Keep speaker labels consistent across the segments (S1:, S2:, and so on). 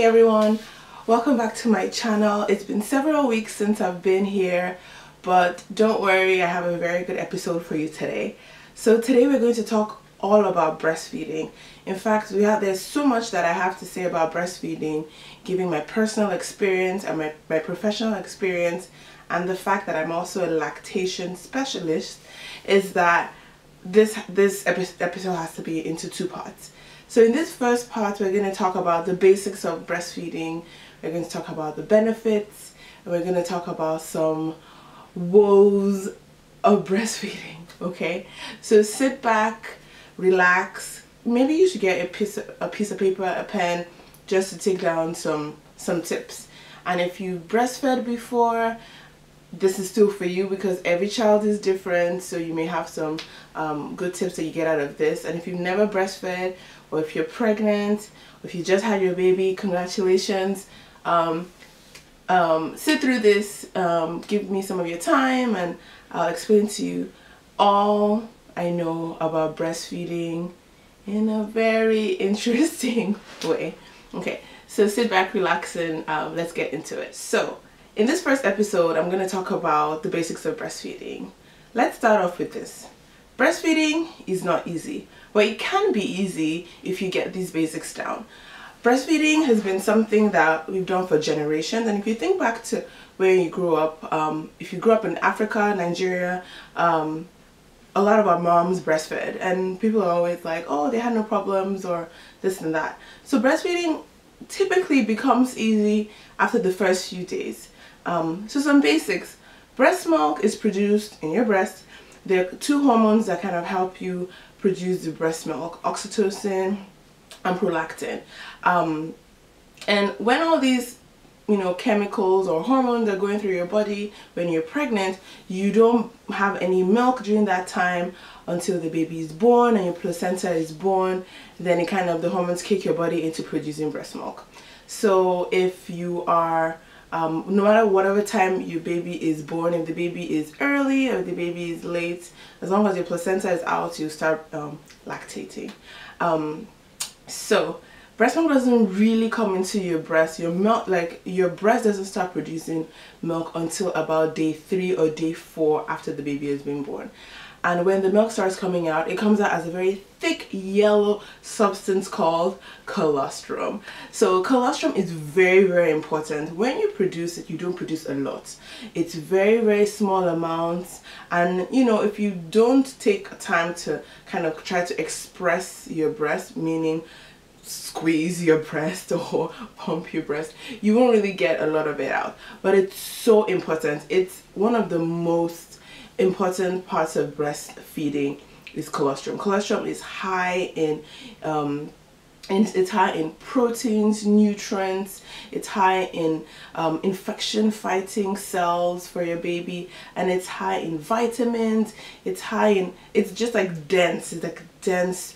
S1: everyone, welcome back to my channel. It's been several weeks since I've been here, but don't worry, I have a very good episode for you today. So today we're going to talk all about breastfeeding. In fact, there's so much that I have to say about breastfeeding, giving my personal experience and my professional experience, and the fact that I'm also a lactation specialist, is that this episode has to be into two parts. So in this first part, we're going to talk about the basics of breastfeeding, we're going to talk about the benefits, and we're going to talk about some woes of breastfeeding, okay? So sit back, relax, maybe you should get a piece of paper, a pen, just to take down some tips. And if you breastfed before, this is still for you because every child is different, so you may have some good tips that you get out of this. And if you've never breastfed, or if you're pregnant, or if you just had your baby, congratulations. Sit through this, give me some of your time, and I'll explain to you all I know about breastfeeding in a very interesting way. Okay, so sit back, relax, and let's get into it. So in this first episode, I'm going to talk about the basics of breastfeeding. Let's start off with this. Breastfeeding is not easy, but it can be easy if you get these basics down. Breastfeeding has been something that we've done for generations, and if you think back to where you grew up, if you grew up in Africa, Nigeria, a lot of our moms breastfed, and people are always like, oh, they had no problems or this and that. So breastfeeding typically becomes easy after the first few days. So some basics. Breast milk is produced in your breast. There are two hormones that kind of help you produce the breast milk, oxytocin and prolactin. And when all these chemicals or hormones are going through your body when you're pregnant, you don't have any milk during that time until the baby is born and your placenta is born. Then the hormones kick your body into producing breast milk. So if you are no matter whatever time your baby is born, if the baby is early or if the baby is late, as long as your placenta is out, you start lactating. So breast milk doesn't really come into your breast. Your milk, your breast doesn't start producing milk until about day 3 or day 4 after the baby has been born. And when the milk starts coming out, it comes out as a very thick yellow substance called colostrum. So colostrum is very, very important. When you produce it, you don't produce a lot. It's very, very small amounts. And if you don't take time to kind of try to express your breast, meaning squeeze your breast or pump your breast, you won't really get a lot of it out. But it's so important. It's one of the most important parts of breastfeeding is colostrum. Colostrum is high in it's high in proteins, nutrients, it's high in infection fighting cells for your baby, and it's high in vitamins, it's just like dense, it's like dense,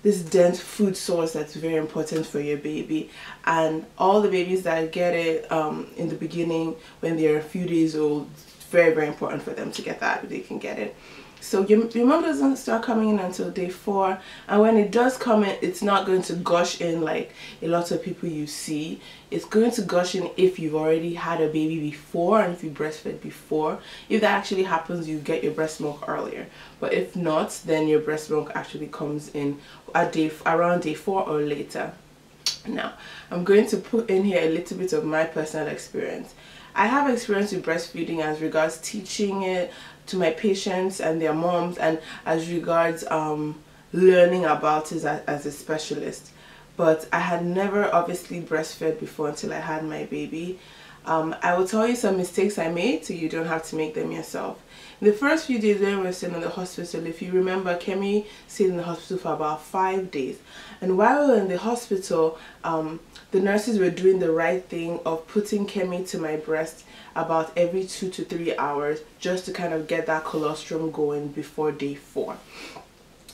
S1: this dense food source that's very important for your baby. And all the babies that get it in the beginning when they're a few days old, very, very important for them to get that, they can get it. So your milk doesn't start coming in until day 4, and when it does come in, it's not going to gush in like a lot of people you see. It's going to gush in if you've already had a baby before and if you breastfed before. If that actually happens, you get your breast milk earlier. But if not, then your breast milk actually comes in at around day 4 or later. Now, I'm going to put in here a little bit of my personal experience. I have experience with breastfeeding as regards teaching it to my patients and their moms, and as regards learning about it as a specialist. But I had never obviously breastfed before until I had my baby. I will tell you some mistakes I made so you don't have to make them yourself. In the first few days when we were staying in the hospital, if you remember, Kemi stayed in the hospital for about 5 days. And while we were in the hospital, the nurses were doing the right thing of putting Kemi to my breast about every 2 to 3 hours just to kind of get that colostrum going before day 4.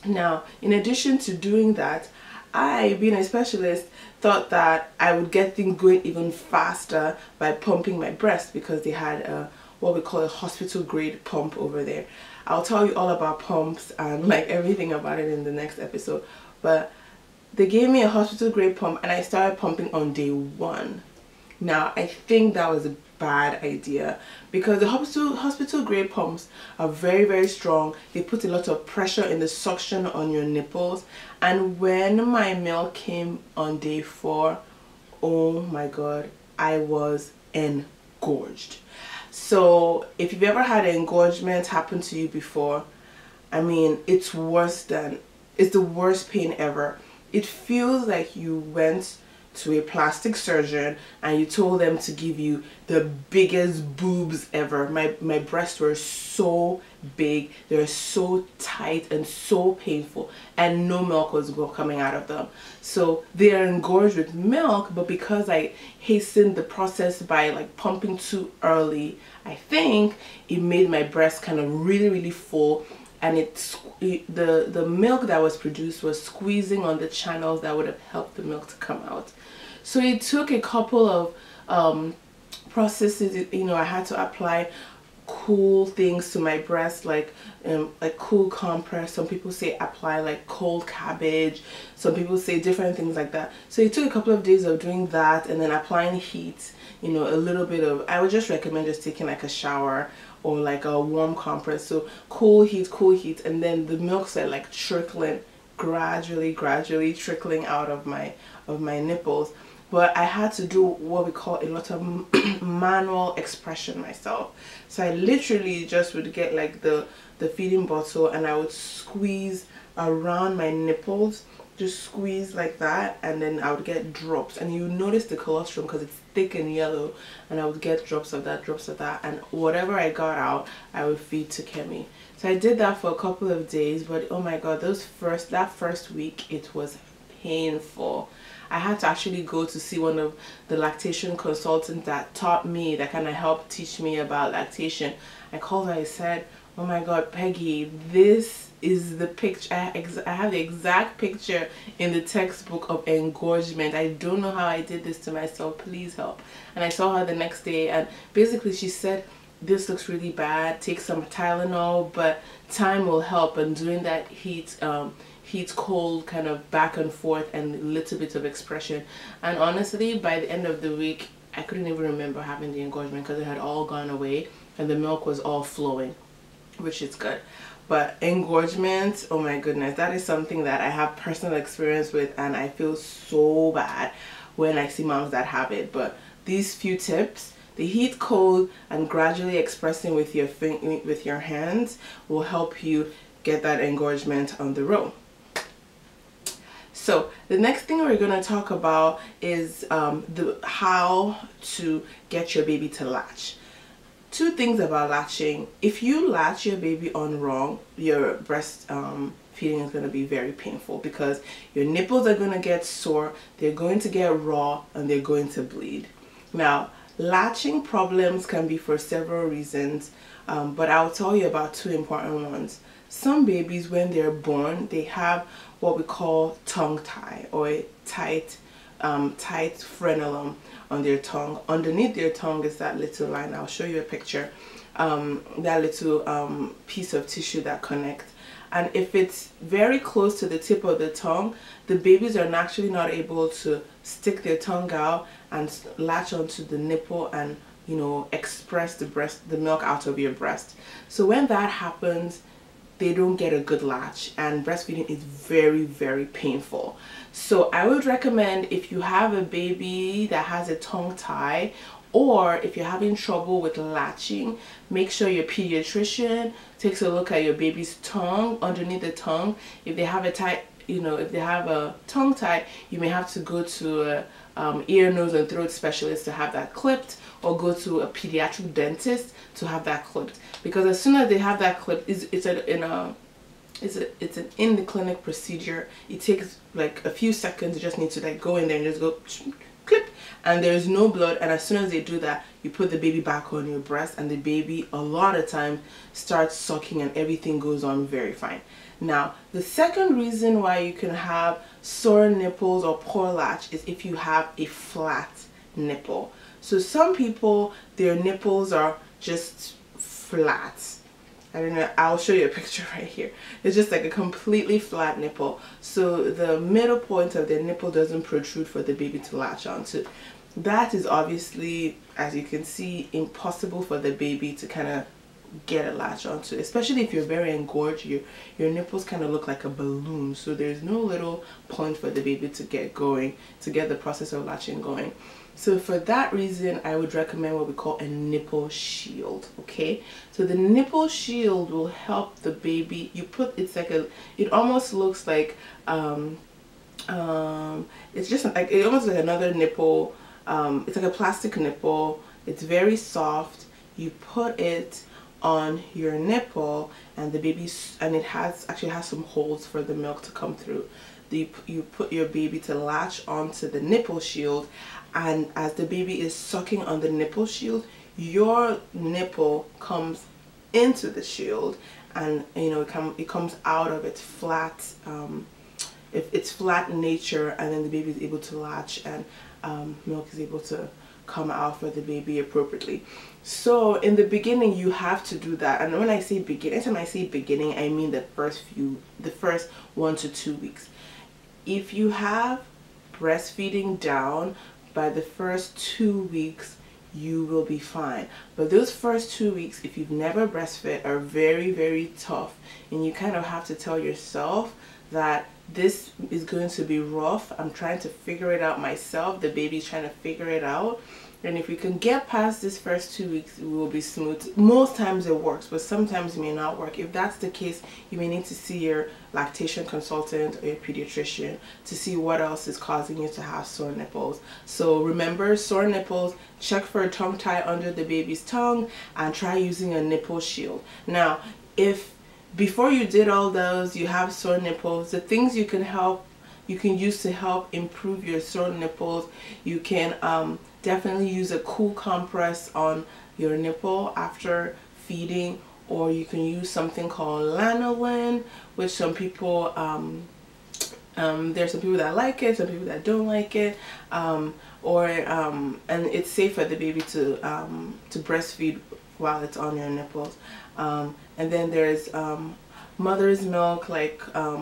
S1: Now, in addition to doing that, I, being a specialist, thought that I would get things going even faster by pumping my breast because they had what we call a hospital grade pump over there. I'll tell you all about pumps and everything about it in the next episode. But they gave me a hospital grade pump and I started pumping on day 1. Now I think that was a bad idea because the hospital grade pumps are very strong. They put a lot of pressure in the suction on your nipples, and when my milk came on day 4, oh my god, I was engorged. So if you've ever had an engorgement happen to you before, I mean, it's the worst pain ever. It feels like you went to a plastic surgeon and you told them to give you the biggest boobs ever. My breasts were so big, they were so tight and so painful, and no milk was coming out of them. So they are engorged with milk, but because I hastened the process by like pumping too early, I think it made my breast kind of really full, and the milk that was produced was squeezing on the channels that would have helped the milk to come out. So it took a couple of processes. You know, I had to apply cool things to my breast, like cool compress. Some people say apply like cold cabbage. Some people say different things like that. So it took a couple of days of doing that and then applying heat. You know, a little bit of, I would just recommend just taking like a shower or like a warm compress. So cool heat, and then the milk started like trickling, gradually trickling out of my nipples. But I had to do what we call a lot of manual expression myself. So I literally just would get like the feeding bottle and I would squeeze around my nipples, just squeeze like that, and then I would get drops. And you notice the colostrum because it's thick and yellow, and I would get drops of that, and whatever I got out, I would feed to Kemi. So I did that for a couple of days, but oh my god, that first week it was painful. I had to actually go to see one of the lactation consultants that taught me, that kind of helped teach me about lactation. I called her, I said, oh my god, Peggy, this is the picture. I have the exact picture in the textbook of engorgement. I don't know how I did this to myself, please help. And I saw her the next day, and basically she said, this looks really bad, take some Tylenol, but time will help, and doing that heat cold kind of back and forth and a little bit of expression. And honestly, by the end of the week, I couldn't even remember having the engorgement because it had all gone away and the milk was all flowing, which is good. But engorgement, oh my goodness, that is something that I have personal experience with, and I feel so bad when I see moms that have it. But these few tips, the heat, cold, and gradually expressing with your hands will help you get that engorgement on the row. So the next thing we're going to talk about is how to get your baby to latch. Two things about latching. If you latch your baby on wrong, your breast feeding is going to be very painful because your nipples are going to get sore, they're going to get raw, and they're going to bleed. Now, latching problems can be for several reasons, but I'll tell you about two important ones. Some babies, when they're born, they have what we call tongue tie, or a tight frenulum on their tongue. Underneath their tongue is that little line. I'll show you a picture. That little piece of tissue that connects. And if it's very close to the tip of the tongue, the babies are actually not able to stick their tongue out and latch onto the nipple and, you know, express the milk out of your breast. So when that happens, they don't get a good latch, and breastfeeding is very painful. So I would recommend, if you have a baby that has a tongue tie, or if you're having trouble with latching, make sure your pediatrician takes a look at your baby's tongue, underneath the tongue. If they have a tie, you know, if they have a tongue tie, you may have to go to a ear, nose, and throat specialist to have that clipped, or go to a pediatric dentist to have that clipped. Because as soon as they have that clipped, it's an in the clinic procedure. It takes like a few seconds. You just need to like go in there and just go clip, and there's no blood. And as soon as they do that, you put the baby back on your breast, and the baby a lot of times starts sucking, and everything goes on very fine. Now, the second reason why you can have sore nipples or poor latch is if you have a flat nipple. So some people, their nipples are just flat, I don't know, I'll show you a picture right here. It's just like a completely flat nipple. So the middle point of the nipple doesn't protrude for the baby to latch onto. That is obviously, as you can see, impossible for the baby to kind of get a latch onto, especially if you're very engorged. Your nipples kind of look like a balloon, so there's no little point for the baby to get going, to get the process of latching going. So for that reason, I would recommend what we call a nipple shield. Okay, so the nipple shield will help the baby. You put, it's like a, it almost looks like it's just like, it almost like another nipple. It's like a plastic nipple. It's very soft. You put it on your nipple, and the baby, and it actually has some holes for the milk to come through. You put your baby to latch onto the nipple shield, and as the baby is sucking on the nipple shield, your nipple comes into the shield, and you know, it comes out of its flat its flat nature, and then the baby is able to latch, and milk is able to come out for the baby appropriately. So in the beginning, you have to do that. And when I say beginning, anytime I say beginning, I mean the first 1 to 2 weeks. If you have breastfeeding down by the first 2 weeks, you will be fine. But those first 2 weeks, if you've never breastfed, are very, very tough, and you kind of have to tell yourself that this is going to be rough. I'm trying to figure it out myself. The baby's trying to figure it out. And if we can get past this first 2 weeks, it will be smooth. Most times it works, but sometimes it may not work. If that's the case, you may need to see your lactation consultant or your pediatrician to see what else is causing you to have sore nipples. So remember, sore nipples, check for a tongue tie under the baby's tongue, and try using a nipple shield. Now, if before you did all those, you have sore nipples, the things you can use to help improve your sore nipples, you can definitely use a cool compress on your nipple after feeding, or you can use something called lanolin, which some people there's some people that like it, some people that don't like it, and it's safe for the baby to breastfeed while it's on your nipples. And then there's mother's milk, like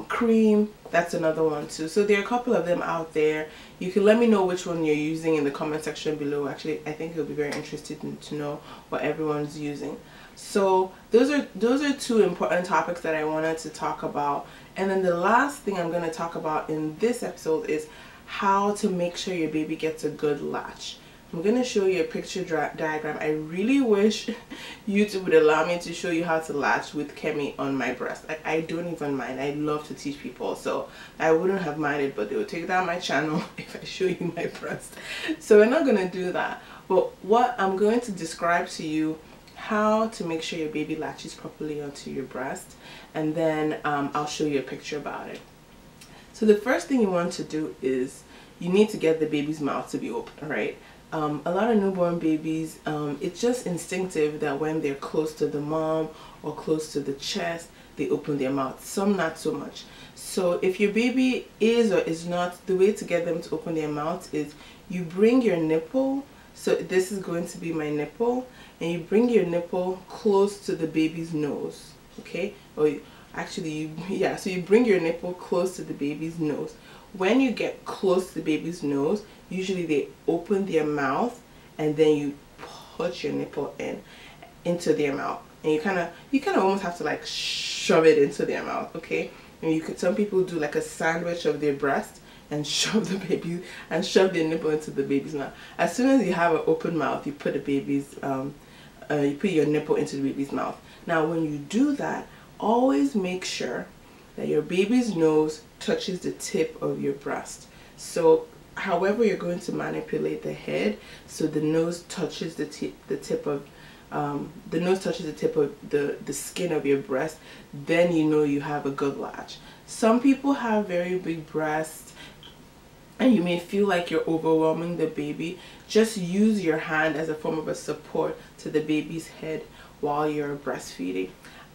S1: cream. That's another one too. So there are a couple of them out there. You can let me know which one you're using in the comment section below. Actually, I think you'll be very interested to know what everyone's using. So those are two important topics that I wanted to talk about. And then the last thing I'm going to talk about in this episode is how to make sure your baby gets a good latch. I'm going to show you a picture diagram. I really wish YouTube would allow me to show you how to latch with Kemi on my breast. I don't even mind. I love to teach people, so I wouldn't have minded, but they would take down my channel if I show you my breast. So we're not going to do that. But what I'm going to describe to you how to make sure your baby latches properly onto your breast, and then I'll show you a picture about it. So the first thing you want to do is you need to get the baby's mouth to be open, right? A lot of newborn babies, it's just instinctive that when they're close to the mom or close to the chest, they open their mouth. Some not so much. So if your baby is or is not, the way to get them to open their mouth is you bring your nipple. So this is going to be my nipple, and you bring your nipple close to the baby's nose, okay? Or actually, so you bring your nipple close to the baby's nose. When you get close to the baby's nose, usually they open their mouth, and then you put your nipple into their mouth, and you kind of almost have to like shove it into their mouth, okay? And some people do like a sandwich of their breast and shove their nipple into the baby's mouth. As soon as you have an open mouth, you put you put your nipple into the baby's mouth. Now when you do that, always make sure that your baby's nose touches the tip of your breast. So however you're going to manipulate the head, so the nose touches the tip of the skin of your breast, then you know you have a good latch. Some people have very big breasts, and you may feel like you're overwhelming the baby. Just use your hand as a form of a support to the baby's head while you're breastfeeding.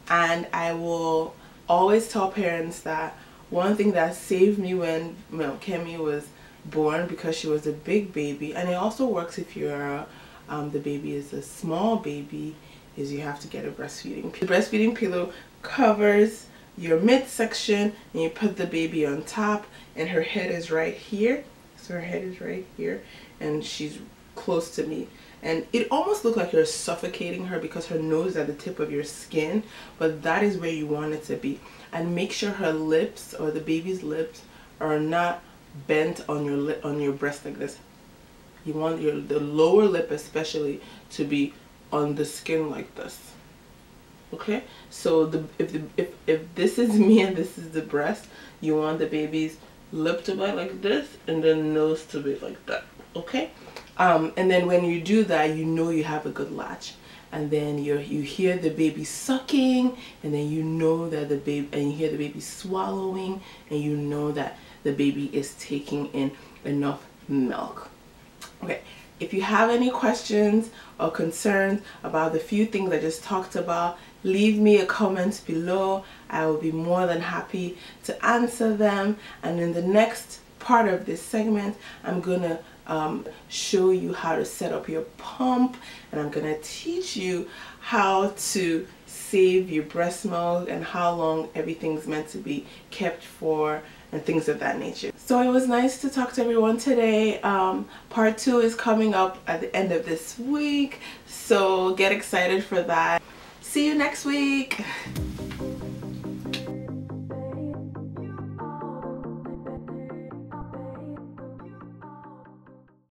S1: And I will always tell parents that one thing that saved me when Kemi was born, because she was a big baby, and it also works if you're the baby is a small baby, is you have to get a breastfeeding pillow. The breastfeeding pillow covers your midsection, and you put the baby on top, and her head is right here. So her head is right here, and she's close to me. And it almost looks like you're suffocating her because her nose is at the tip of your skin, but that is where you want it to be. And make sure her lips, or the baby's lips, are not bent on your lip, on your breast like this. You want the lower lip especially to be on the skin like this. Okay, so if this is me and this is the breast, you want the baby's lip to be like this and then nose to be like that. Okay, and then when you do that, you know you have a good latch. And then you hear the baby sucking, and then you know that the baby, and you hear the baby swallowing, and you know that the baby is taking in enough milk. Okay, if you have any questions or concerns about the few things I just talked about, leave me a comment below. I will be more than happy to answer them. And in the next part of this segment, I'm gonna show you how to set up your pump, and I'm gonna teach you how to save your breast milk and how long everything's meant to be kept for and things of that nature. So it was nice to talk to everyone today. Part 2 is coming up at the end of this week, so get excited for that. See you next week.